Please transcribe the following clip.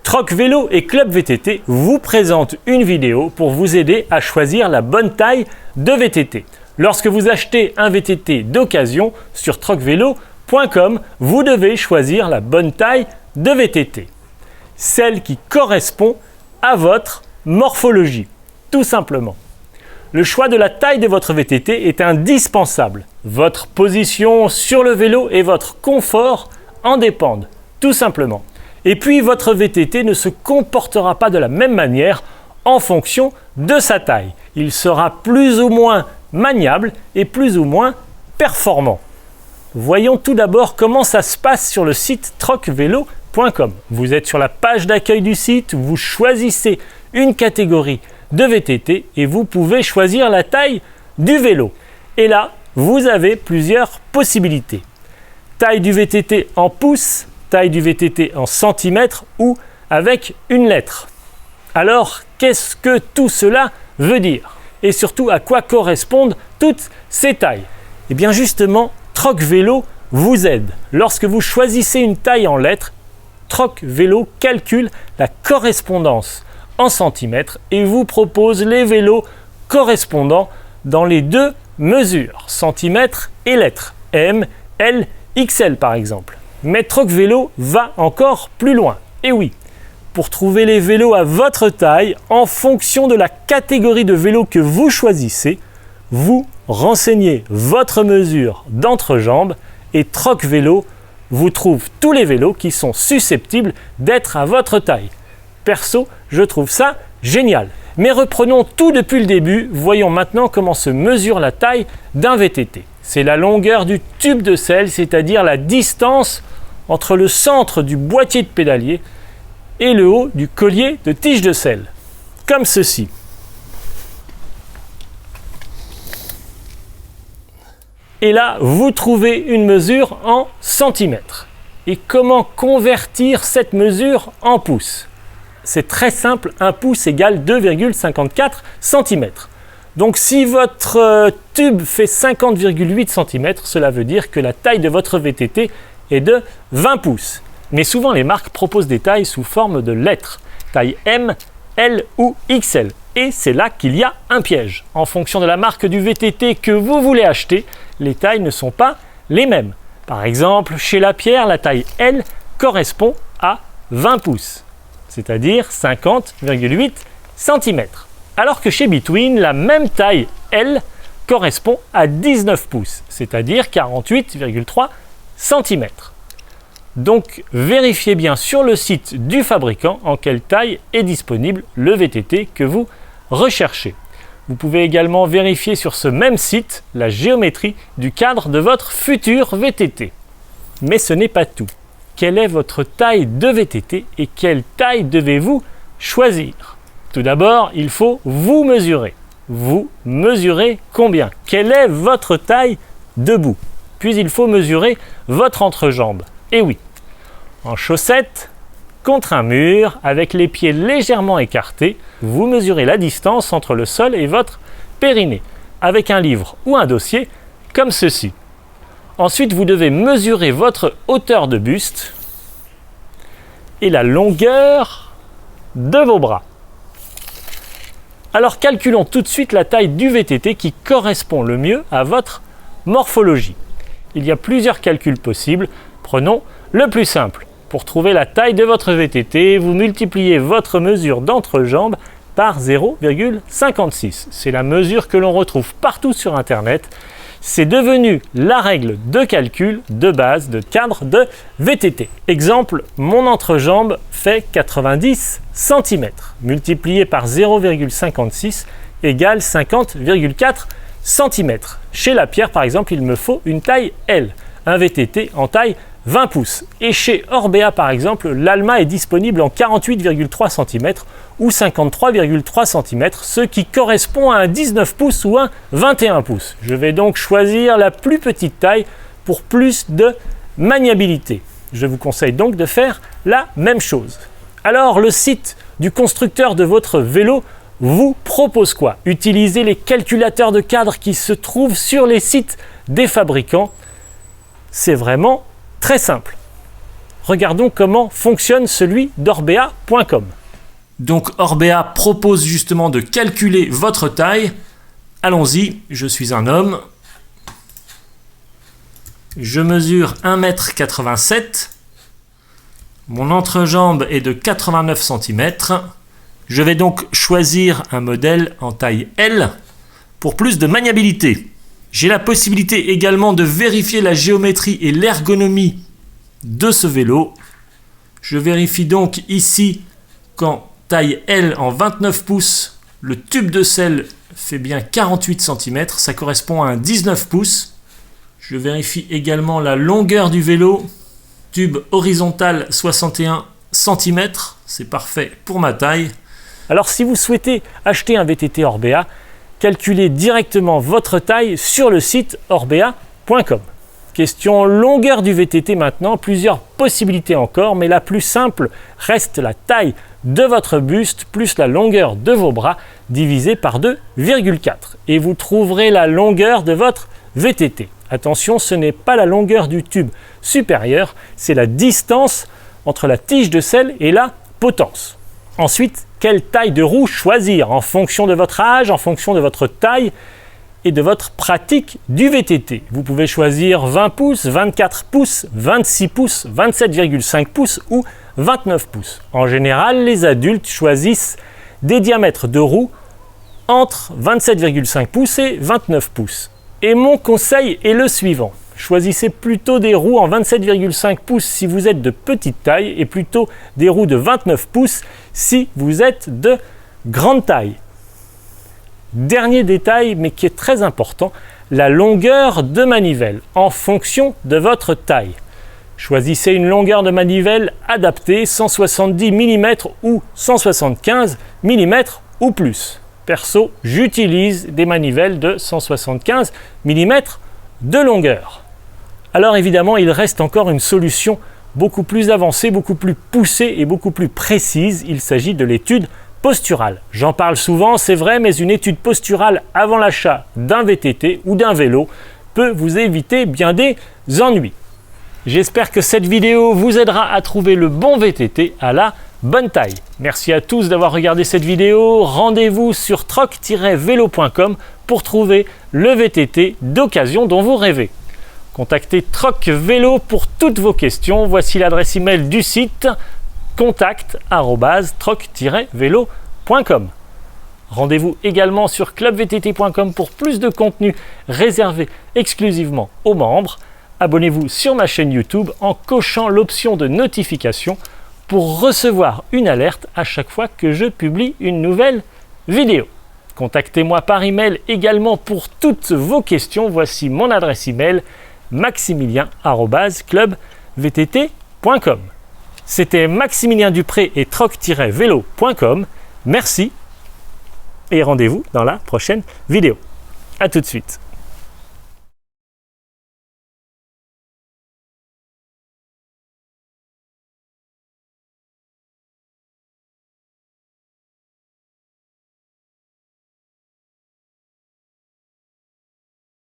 Troc Vélo et Club VTT vous présentent une vidéo pour vous aider à choisir la bonne taille de VTT. Lorsque vous achetez un VTT d'occasion sur trocvélo.com, vous devez choisir la bonne taille de VTT, celle qui correspond à votre morphologie, tout simplement. Le choix de la taille de votre VTT est indispensable. Votre position sur le vélo et votre confort en dépendent, tout simplement. Et puis votre VTT ne se comportera pas de la même manière en fonction de sa taille. Il sera plus ou moins maniable et plus ou moins performant. Voyons tout d'abord comment ça se passe sur le site trocvélo.com. Vous êtes sur la page d'accueil du site, vous choisissez une catégorie de VTT et vous pouvez choisir la taille du vélo. Et là, vous avez plusieurs possibilités. Taille du VTT en pouces, taille du VTT en centimètres ou avec une lettre. Alors, qu'est-ce que tout cela veut dire? Et surtout, à quoi correspondent toutes ces tailles? Eh bien justement, Troc Vélo vous aide. Lorsque vous choisissez une taille en lettres, Troc Vélo calcule la correspondance en centimètres et vous propose les vélos correspondants dans les deux mesures, centimètres et lettres, M, L, XL par exemple. Mais Troc Vélo va encore plus loin. Et oui, pour trouver les vélos à votre taille, en fonction de la catégorie de vélo que vous choisissez, vous renseignez votre mesure d'entrejambe et Troc Vélo vous trouve tous les vélos qui sont susceptibles d'être à votre taille. Perso, je trouve ça génial. Mais reprenons tout depuis le début, voyons maintenant comment se mesure la taille d'un VTT. C'est la longueur du tube de selle, c'est-à-dire la distance entre le centre du boîtier de pédalier et le haut du collier de tige de selle, comme ceci. Et là, vous trouvez une mesure en centimètres. Et comment convertir cette mesure en pouces? C'est très simple, un pouce égale 2,54 cm. Donc si votre tube fait 50,8 cm, cela veut dire que la taille de votre VTT est de 20 pouces. Mais souvent les marques proposent des tailles sous forme de lettres, taille M, L ou XL. Et c'est là qu'il y a un piège. En fonction de la marque du VTT que vous voulez acheter, les tailles ne sont pas les mêmes. Par exemple, chez Lapierre, la taille L correspond à 20 pouces, c'est-à-dire 50,8 cm. Alors que chez Between, la même taille L correspond à 19 pouces, c'est-à-dire 48,3 cm. Donc vérifiez bien sur le site du fabricant en quelle taille est disponible le VTT que vous recherchez. Vous pouvez également vérifier sur ce même site la géométrie du cadre de votre futur VTT. Mais ce n'est pas tout. Quelle est votre taille de VTT et quelle taille devez-vous choisir? Tout d'abord, il faut vous mesurer. Vous mesurez combien? Quelle est votre taille debout? Puis il faut mesurer votre entrejambe. Et oui, en chaussettes, contre un mur, avec les pieds légèrement écartés, vous mesurez la distance entre le sol et votre périnée, avec un livre ou un dossier comme ceci. Ensuite, vous devez mesurer votre hauteur de buste et la longueur de vos bras. Alors calculons tout de suite la taille du VTT qui correspond le mieux à votre morphologie. Il y a plusieurs calculs possibles. Prenons le plus simple. Pour trouver la taille de votre VTT, vous multipliez votre mesure d'entrejambe par 0,56. C'est la mesure que l'on retrouve partout sur Internet. C'est devenu la règle de calcul de base de cadre de VTT. Exemple, mon entrejambe fait 90 cm. Multiplié par 0,56 égale 50,4 cm. Chez Lapierre, par exemple, il me faut une taille L, un VTT en taille 20 pouces. Et chez Orbea, par exemple, l'Alma est disponible en 48,3 cm ou 53,3 cm, ce qui correspond à un 19 pouces ou un 21 pouces. Je vais donc choisir la plus petite taille pour plus de maniabilité. Je vous conseille donc de faire la même chose. Alors, le site du constructeur de votre vélo vous propose quoi? Utilisez les calculateurs de cadre qui se trouvent sur les sites des fabricants. C'est vraiment très simple. regardons comment fonctionne celui d'Orbea.com. Donc Orbea propose justement de calculer votre taille. Allons-y, je suis un homme. Je mesure 1,87 m. Mon entrejambe est de 89 cm. Je vais donc choisir un modèle en taille L pour plus de maniabilité. J'ai la possibilité également de vérifier la géométrie et l'ergonomie de ce vélo. Je vérifie donc ici qu'en taille L en 29 pouces, le tube de selle fait bien 48 cm, ça correspond à un 19 pouces. Je vérifie également la longueur du vélo, tube horizontal 61 cm, c'est parfait pour ma taille. Alors si vous souhaitez acheter un VTT Orbea, calculez directement votre taille sur le site Orbea.com. Question longueur du VTT maintenant, plusieurs possibilités encore, mais la plus simple reste la taille de votre buste plus la longueur de vos bras divisé par 2,4 et vous trouverez la longueur de votre VTT. Attention, ce n'est pas la longueur du tube supérieur, c'est la distance entre la tige de selle et la potence. Ensuite, quelle taille de roue choisir en fonction de votre âge, en fonction de votre taille et de votre pratique du VTT. Vous pouvez choisir 20 pouces, 24 pouces, 26 pouces, 27,5 pouces ou 29 pouces. En général, les adultes choisissent des diamètres de roues entre 27,5 pouces et 29 pouces. Et mon conseil est le suivant. Choisissez plutôt des roues en 27,5 pouces si vous êtes de petite taille et plutôt des roues de 29 pouces si vous êtes de grande taille. Dernier détail, mais qui est très important, la longueur de manivelle en fonction de votre taille. Choisissez une longueur de manivelle adaptée, 170 mm ou 175 mm ou plus. Perso, j'utilise des manivelles de 175 mm de longueur. Alors évidemment, il reste encore une solution beaucoup plus avancée, beaucoup plus poussée et beaucoup plus précise. Il s'agit de l'étude posturale. J'en parle souvent, c'est vrai, mais une étude posturale avant l'achat d'un VTT ou d'un vélo peut vous éviter bien des ennuis. J'espère que cette vidéo vous aidera à trouver le bon VTT à la bonne taille. Merci à tous d'avoir regardé cette vidéo. Rendez-vous sur troc-vélo.com pour trouver le VTT d'occasion dont vous rêvez. Contactez Troc Vélo pour toutes vos questions. Voici l'adresse email du site contact@troc-vélo.com. Rendez-vous également sur clubvtt.com pour plus de contenu réservé exclusivement aux membres. Abonnez-vous sur ma chaîne YouTube en cochant l'option de notification pour recevoir une alerte à chaque fois que je publie une nouvelle vidéo. Contactez-moi par email également pour toutes vos questions. Voici mon adresse email maximilien@clubvtt.com. C'était Maximilien Dupré et troc-vélo.com. Merci et rendez-vous dans la prochaine vidéo. À tout de suite.